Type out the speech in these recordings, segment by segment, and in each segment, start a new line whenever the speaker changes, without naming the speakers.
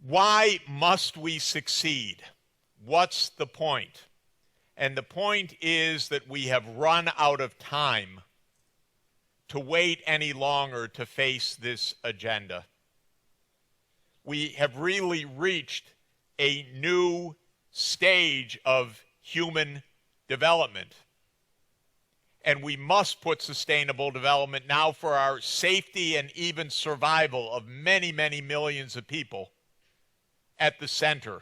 Why must we succeed? What's the point? And the point is that we have run out of time to wait any longer to face this agenda. We have really reached a new stage of human development. And we must put sustainable development now for our safety and even survival of many, many millions of people at the center.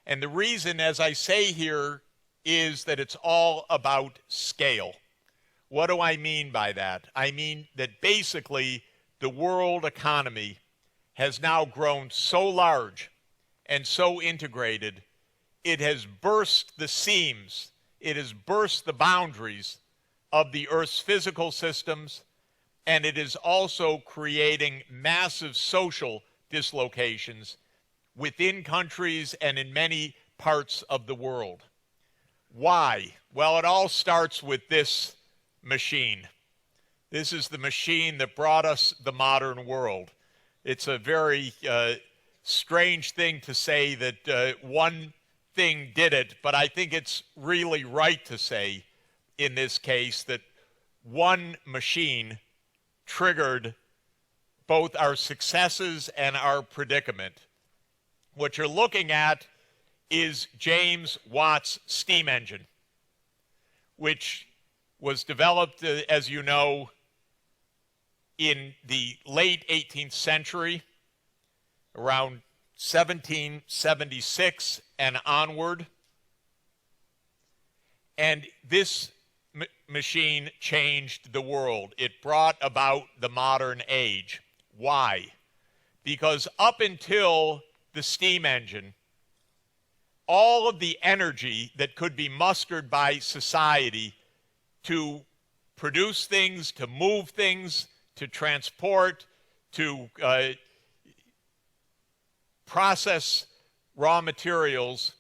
And the reason, as I say here, is that it's all about scale. What do I mean by that? I mean that basically the world economy has now grown so large and so integrated, it has burst the seams, it has burst the boundaries of the Earth's physical systems, and it is also creating massive social dislocations within countries and in many parts of the world. Why? Well, it all starts with this machine. This is the machine that brought us the modern world. It's a very strange thing to say that one thing did it, but I think it's really right to say in this case that one machine triggered both our successes and our predicament. What you're looking at is James Watt's steam engine, which was developed, as you know, in the late 18th century, around 1776 and onward. And this machine changed the world. It brought about the modern age. Why? Because up until the steam engine, all of the energy that could be mustered by society to produce things, to move things, to transport, to process raw materials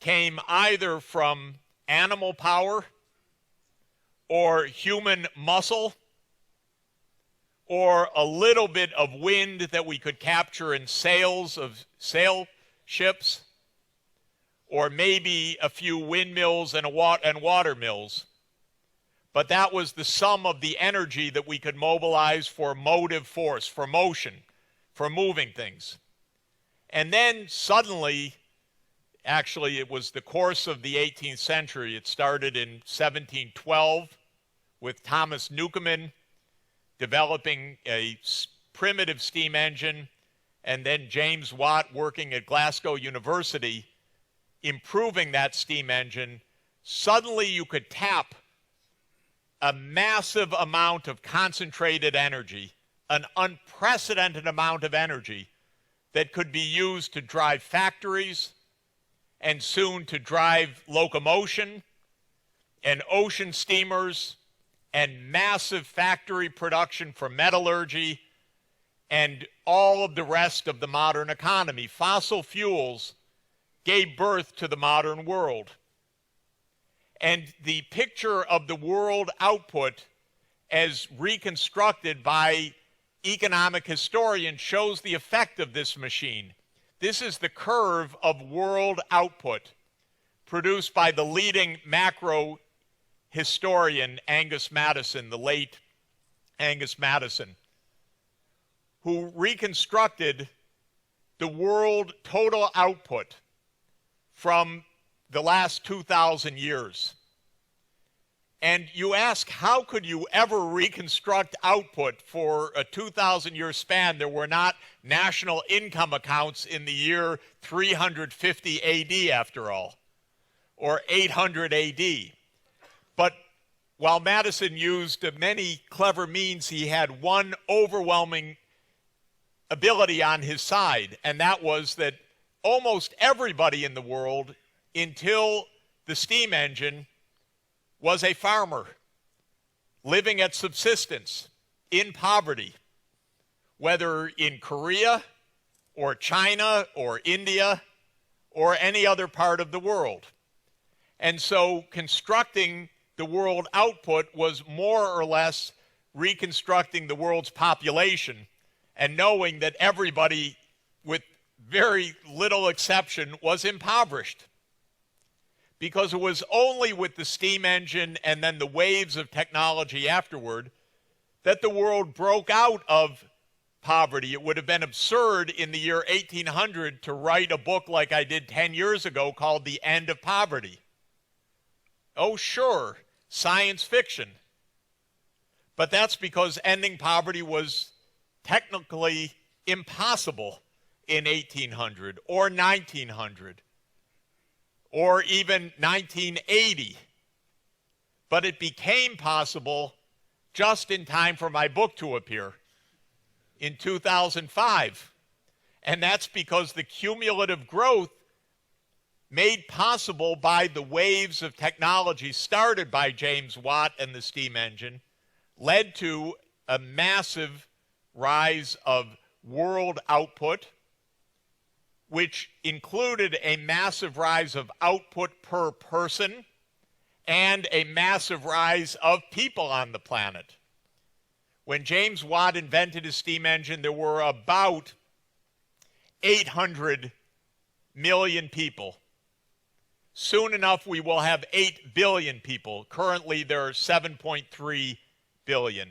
came either from animal power or human muscle or a little bit of wind that we could capture in sails of sail ships, or maybe a few windmills and water mills. But that was the sum of the energy that we could mobilize for motive force, for motion, for moving things. And then suddenly, actually it was the course of the 18th century. It started in 1712 with Thomas Newcomen developing a primitive steam engine, and then James Watt working at Glasgow University improving that steam engine. Suddenly you could tap a massive amount of concentrated energy, an unprecedented amount of energy that could be used to drive factories and soon to drive locomotion and ocean steamers and massive factory production for metallurgy and all of the rest of the modern economy. Fossil fuels gave birth to the modern world. And the picture of the world output as reconstructed by economic historians shows the effect of this machine. This is the curve of world output produced by the leading macro historian, Angus Maddison, the late Angus Maddison, who reconstructed the world total output from the last 2,000 years. And you ask, how could you ever reconstruct output for a 2,000-year span? There were not national income accounts in the year 350 AD, after all, or 800 AD. But while Madison used many clever means, he had one overwhelming ability on his side, and that was that almost everybody in the world, until the steam engine, was a farmer, living at subsistence, in poverty, whether in Korea or China or India or any other part of the world. And so constructing the world output was more or less reconstructing the world's population and knowing that everybody with very little exception, was impoverished. Because it was only with the steam engine and then the waves of technology afterward that the world broke out of poverty. It would have been absurd in the year 1800 to write a book like I did 10 years ago called The End of Poverty. Oh, sure, science fiction. But that's because ending poverty was technically impossible in 1800 or 1900 or even 1980. But it became possible just in time for my book to appear in 2005. And that's because the cumulative growth made possible by the waves of technology started by James Watt and the steam engine led to a massive rise of world output, which included a massive rise of output per person and a massive rise of people on the planet. When James Watt invented his steam engine, there were about 800 million people. Soon enough, we will have 8 billion people. Currently, there are 7.3 billion.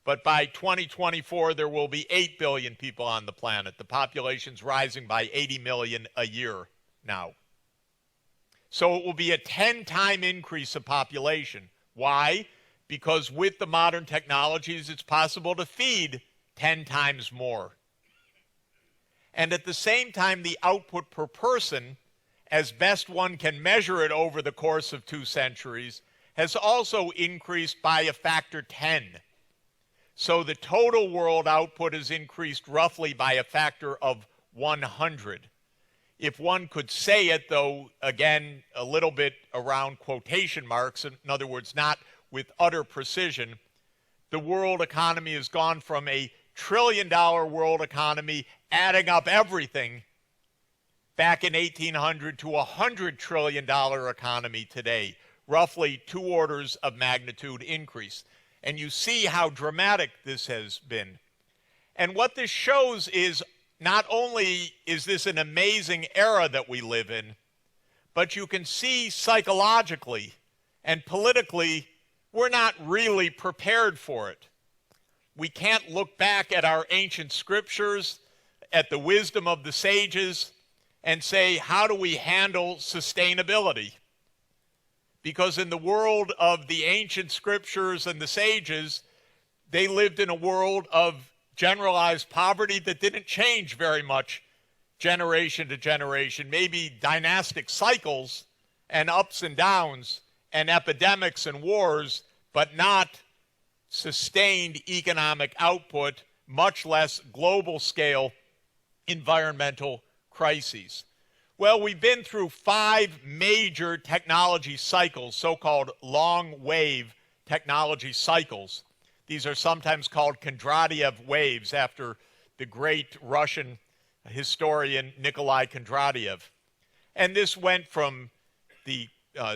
But by 2024, there will be 8 billion people on the planet. The population's rising by 80 million a year now. So it will be a 10-time increase of population. Why? Because with the modern technologies, it's possible to feed 10 times more. And at the same time, the output per person, as best one can measure it over the course of 2 centuries, has also increased by a factor 10. So the total world output has increased roughly by a factor of 100. If one could say it, though, again, a little bit around quotation marks, in other words, not with utter precision, the world economy has gone from a trillion-dollar world economy, adding up everything, back in 1800 to a $100 trillion economy today, roughly 2 orders of magnitude increase. And you see how dramatic this has been. And what this shows is not only is this an amazing era that we live in, but you can see psychologically and politically we're not really prepared for it. We can't look back at our ancient scriptures, at the wisdom of the sages, and say, how do we handle sustainability? Because in the world of the ancient scriptures and the sages, they lived in a world of generalized poverty that didn't change very much generation to generation, maybe dynastic cycles and ups and downs and epidemics and wars, but not sustained economic output, much less global scale environmental crises. Well, we've been through 5 major technology cycles, so-called long wave technology cycles. These are sometimes called Kondratiev waves after the great Russian historian Nikolai Kondratiev. And this went from the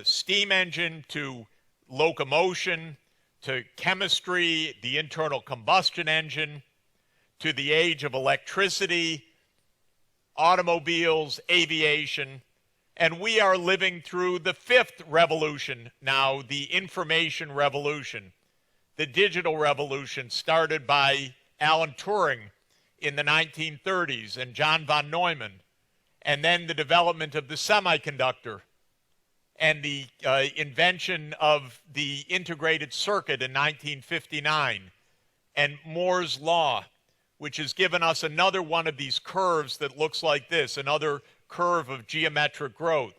steam engine to locomotion, to chemistry, the internal combustion engine, to the age of electricity, automobiles, aviation, and we are living through the 5th revolution now, the information revolution, the digital revolution started by Alan Turing in the 1930s and John von Neumann, and then the development of the semiconductor and the invention of the integrated circuit in 1959, and Moore's law, which has given us another one of these curves that looks like this, another curve of geometric growth.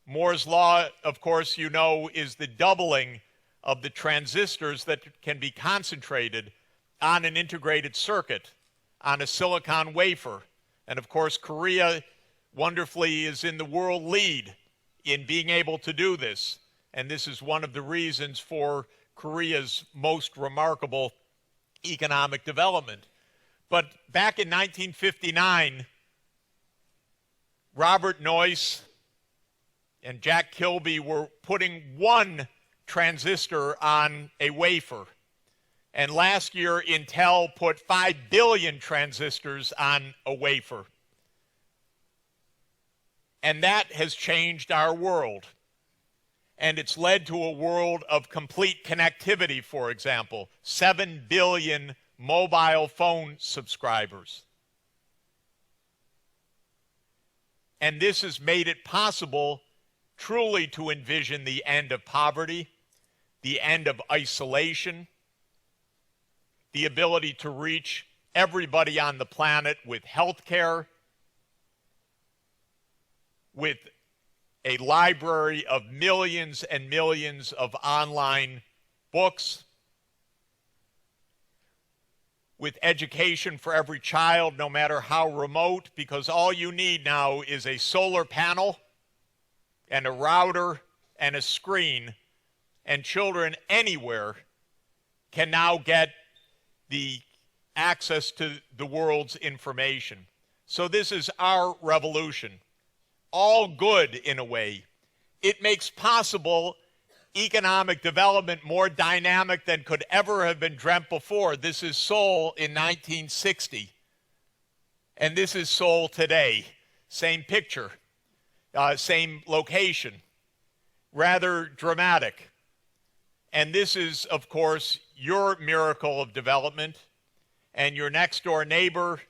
Moore's law, of course, you know, is the doubling of the transistors that can be concentrated on an integrated circuit, on a silicon wafer. And of course, Korea wonderfully is in the world lead in being able to do this. And this is one of the reasons for Korea's most remarkable economic development. But back in 1959, Robert Noyce and Jack Kilby were putting 1 transistor on a wafer. And last year, Intel put 5 billion transistors on a wafer. And that has changed our world. And it's led to a world of complete connectivity, for example, 7 billion mobile phone subscribers. And this has made it possible truly to envision the end of poverty, the end of isolation, the ability to reach everybody on the planet with health care, with a library of millions and millions of online books, with education for every child, no matter how remote, because all you need now is a solar panel and a router and a screen, and children anywhere can now get the access to the world's information. So this is our revolution. All good in a way. It makes possible economic development more dynamic than could ever have been dreamt before. This is Seoul in 1960. And this is Seoul today. Same picture, same location. Rather dramatic. And this is, of course, your miracle of development. And your next door neighbor,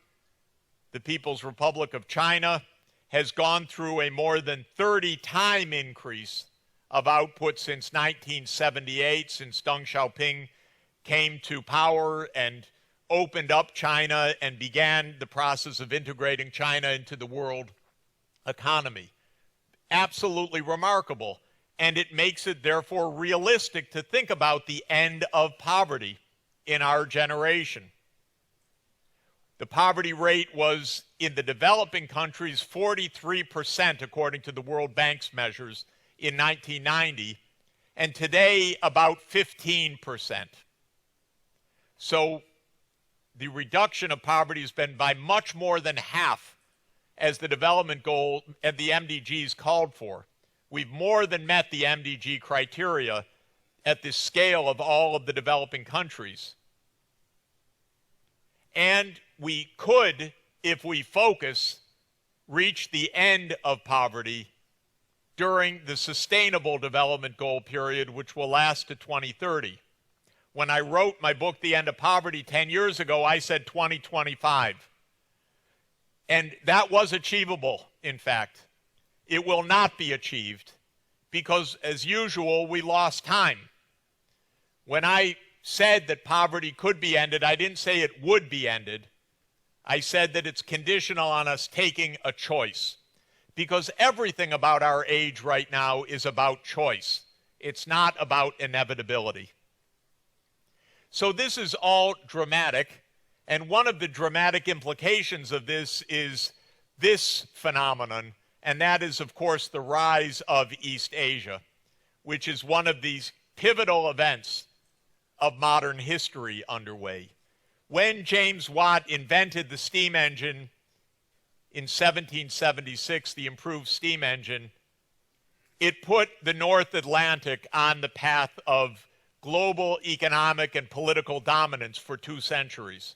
the People's Republic of China, has gone through a more than 30-time increase of output since 1978, since Deng Xiaoping came to power and opened up China and began the process of integrating China into the world economy. Absolutely remarkable. And it makes it therefore realistic to think about the end of poverty in our generation. The poverty rate was, in the developing countries, 43%, according to the World Bank's measures, in 1990, and today about 15%. So the reduction of poverty has been by much more than half as the development goal and the MDGs called for. We've more than met the MDG criteria at the scale of all of the developing countries. And we could, if we focus, reach the end of poverty during the Sustainable Development Goal period, which will last to 2030. When I wrote my book, The End of Poverty, 10 years ago, I said 2025. And that was achievable, in fact. It will not be achieved because, as usual, we lost time. When I said that poverty could be ended, I didn't say it would be ended. I said that it's conditional on us taking a choice. Because everything about our age right now is about choice. It's not about inevitability. So this is all dramatic, and one of the dramatic implications of this is this phenomenon, and that is, of course, the rise of East Asia, which is one of these pivotal events of modern history underway. When James Watt invented the steam engine in 1776, the improved steam engine, it put the North Atlantic on the path of global economic and political dominance for 2 centuries.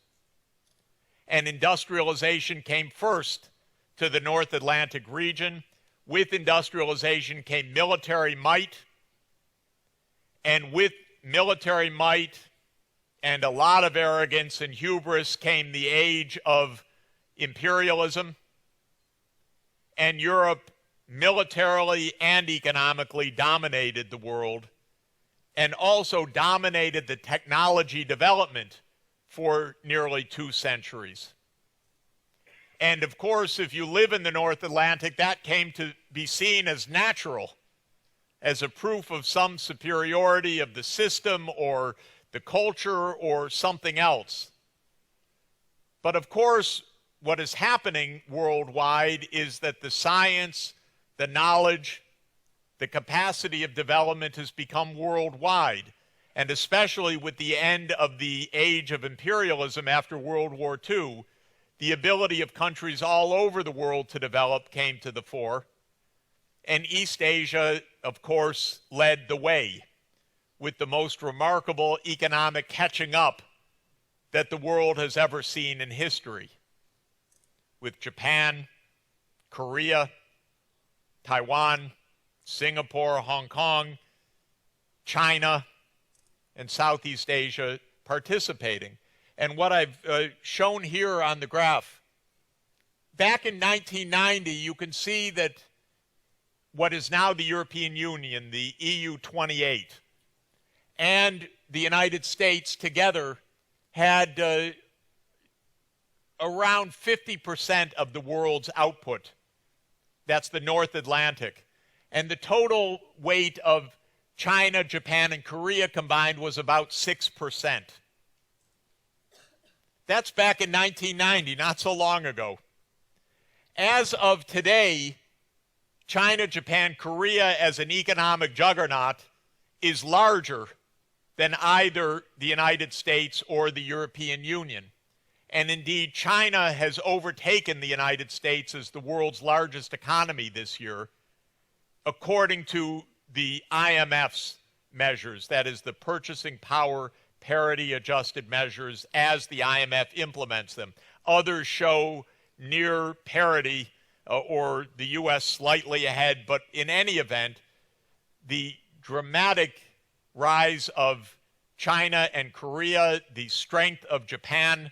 And industrialization came first to the North Atlantic region. With industrialization came military might, and with military might and a lot of arrogance and hubris came the age of imperialism. And Europe militarily and economically dominated the world and also dominated the technology development for nearly 2 centuries. And of course, if you live in the North Atlantic, that came to be seen as natural, as a proof of some superiority of the system or the culture or something else. But of course, what is happening worldwide is that the science, the knowledge, the capacity of development has become worldwide, and especially with the end of the age of imperialism after World War II, the ability of countries all over the world to develop came to the fore. And East Asia, of course, led the way with the most remarkable economic catching up that the world has ever seen in history, with Japan, Korea, Taiwan, Singapore, Hong Kong, China, and Southeast Asia participating. And what I've shown here on the graph, back in 1990, you can see that what is now the European Union, the EU 28, and the United States together had around 50% of the world's output. That's the North Atlantic. And the total weight of China, Japan, and Korea combined was about 6%. That's back in 1990, not so long ago. As of today, China, Japan, Korea as an economic juggernaut is larger than either the United States or the European Union. And indeed, China has overtaken the United States as the world's largest economy this year, according to the IMF's measures, that is the purchasing power parity adjusted measures as the IMF implements them. Others show near parity or the U.S. slightly ahead, but in any event, the dramatic rise of China and Korea, the strength of Japan,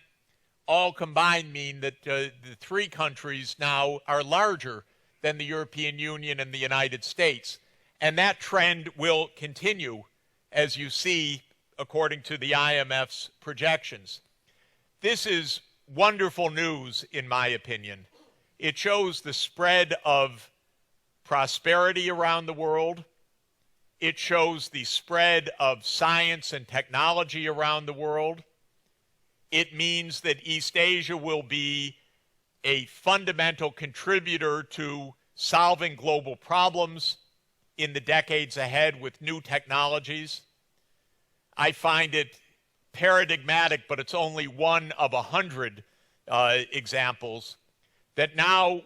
all combined mean that the three countries now are larger than the European Union and the United States. And that trend will continue, as you see, according to the IMF's projections. This is wonderful news, in my opinion. It shows the spread of prosperity around the world. It shows the spread of science and technology around the world. It means that East Asia will be a fundamental contributor to solving global problems in the decades ahead with new technologies. I find it paradigmatic, but it's only one of 100 examples, that now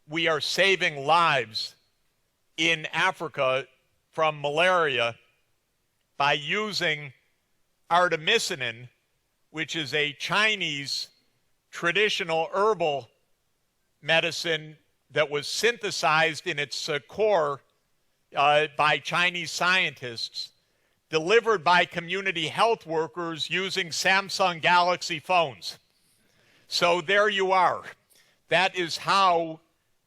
we are saving lives in Africa from malaria by using artemisinin, which is a Chinese traditional herbal medicine that was synthesized in its core by Chinese scientists, delivered by community health workers using Samsung Galaxy phones. So there you are. That is how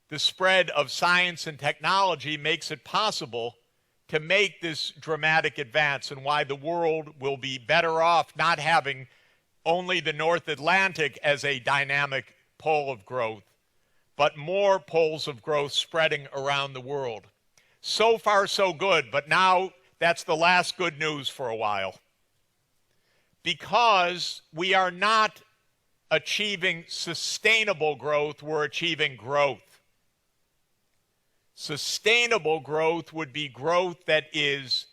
the spread of science and technology makes it possible to make this dramatic advance, and why the world will be better off not having only the North Atlantic as a dynamic pole of growth, but more poles of growth spreading around the world. So far, so good, but now that's the last good news for a while. Because we are not achieving sustainable growth, we're achieving growth. Sustainable growth would be growth that is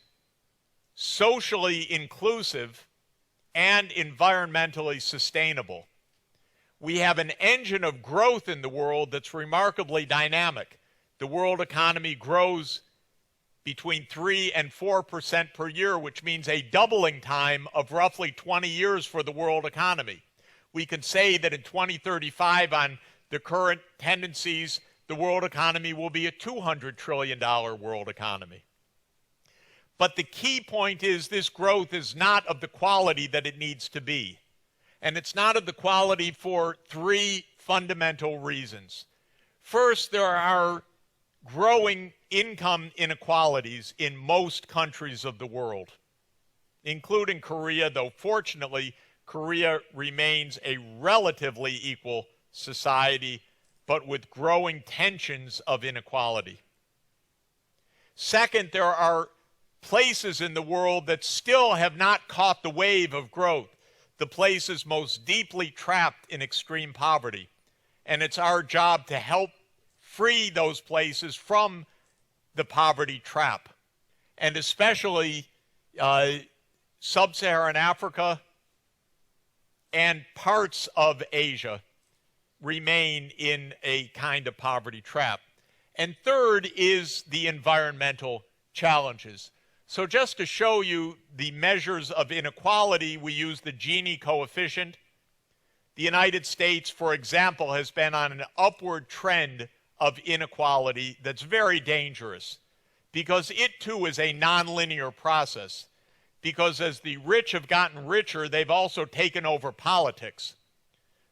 socially inclusive and environmentally sustainable. We have an engine of growth in the world that's remarkably dynamic. The world economy grows between 3 and 4% per year, which means a doubling time of roughly 20 years for the world economy. We can say that in 2035, on the current tendencies, the world economy will be a $200 trillion world economy. But the key point is this growth is not of the quality that it needs to be. And it's not of the quality for three fundamental reasons. First, there are growing income inequalities in most countries of the world, including Korea, though fortunately Korea remains a relatively equal society, but with growing tensions of inequality. Second, there are places in the world that still have not caught the wave of growth, the places most deeply trapped in extreme poverty. And it's our job to help free those places from the poverty trap. And especially sub-Saharan Africa and parts of Asia remain in a kind of poverty trap. And third is the environmental challenges. So just to show you the measures of inequality, we use the Gini coefficient. The United States, for example, has been on an upward trend of inequality that's very dangerous, because it too is a nonlinear process. Because as the rich have gotten richer, they've also taken over politics.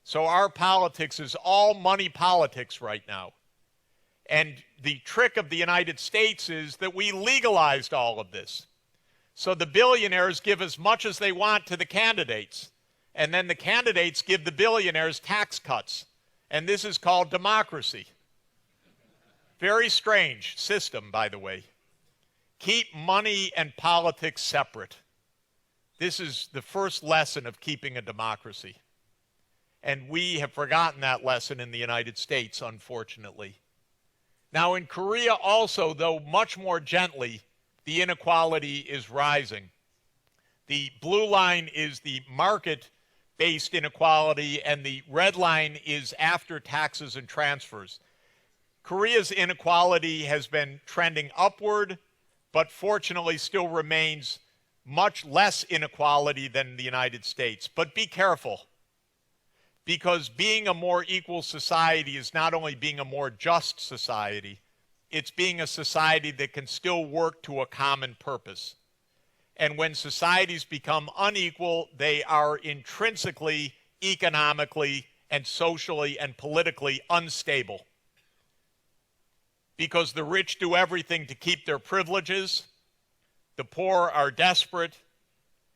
So our politics is all money politics right now. And the trick of the United States is that we legalized all of this. So the billionaires give as much as they want to the candidates, and then the candidates give the billionaires tax cuts. And this is called democracy. Very strange system, by the way. Keep money and politics separate. This is the first lesson of keeping a democracy. And we have forgotten that lesson in the United States, unfortunately. Now, in Korea also, though much more gently, the inequality is rising. The blue line is the market-based inequality, and the red line is after taxes and transfers. Korea's inequality has been trending upward, but fortunately still remains much less inequality than the United States. But be careful, because being a more equal society is not only being a more just society, it's being a society that can still work to a common purpose. And when societies become unequal, they are intrinsically, economically, and socially and politically unstable. Because the rich do everything to keep their privileges, the poor are desperate,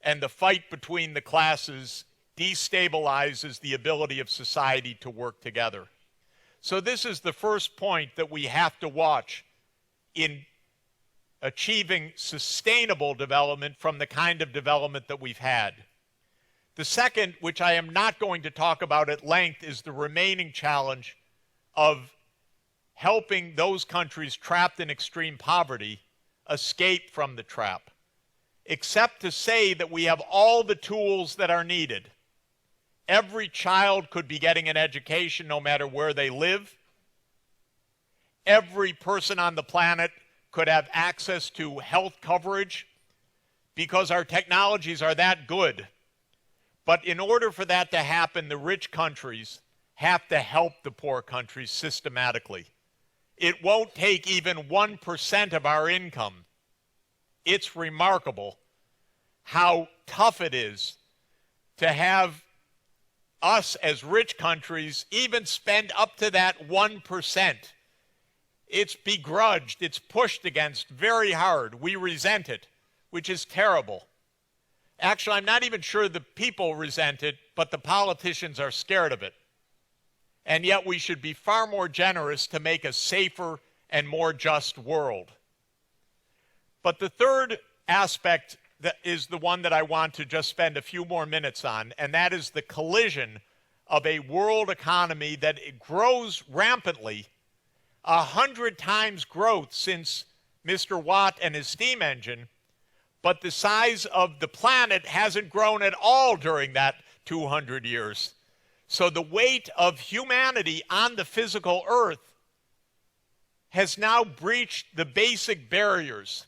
and the fight between the classes destabilizes the ability of society to work together. So this is the first point that we have to watch in achieving sustainable development from the kind of development that we've had. The second, which I am not going to talk about at length, is the remaining challenge of helping those countries trapped in extreme poverty escape from the trap, except to say that we have all the tools that are needed. Every child could be getting an education no matter where they live. Every person on the planet could have access to health coverage because our technologies are that good. But in order for that to happen, the rich countries have to help the poor countries systematically. It won't take even 1% of our income. It's remarkable how tough it is to have us as rich countries even spend up to that 1%. It's begrudged, it's pushed against very hard. We resent it, which is terrible. Actually, I'm not even sure the people resent it, but the politicians are scared of it. And yet we should be far more generous to make a safer and more just world. But the third aspect that is the one that I want to just spend a few more minutes on, and that is the collision of a world economy that grows rampantly, 100 times growth since Mr. Watt and his steam engine, but the size of the planet hasn't grown at all during that 200 years. So the weight of humanity on the physical earth has now breached the basic barriers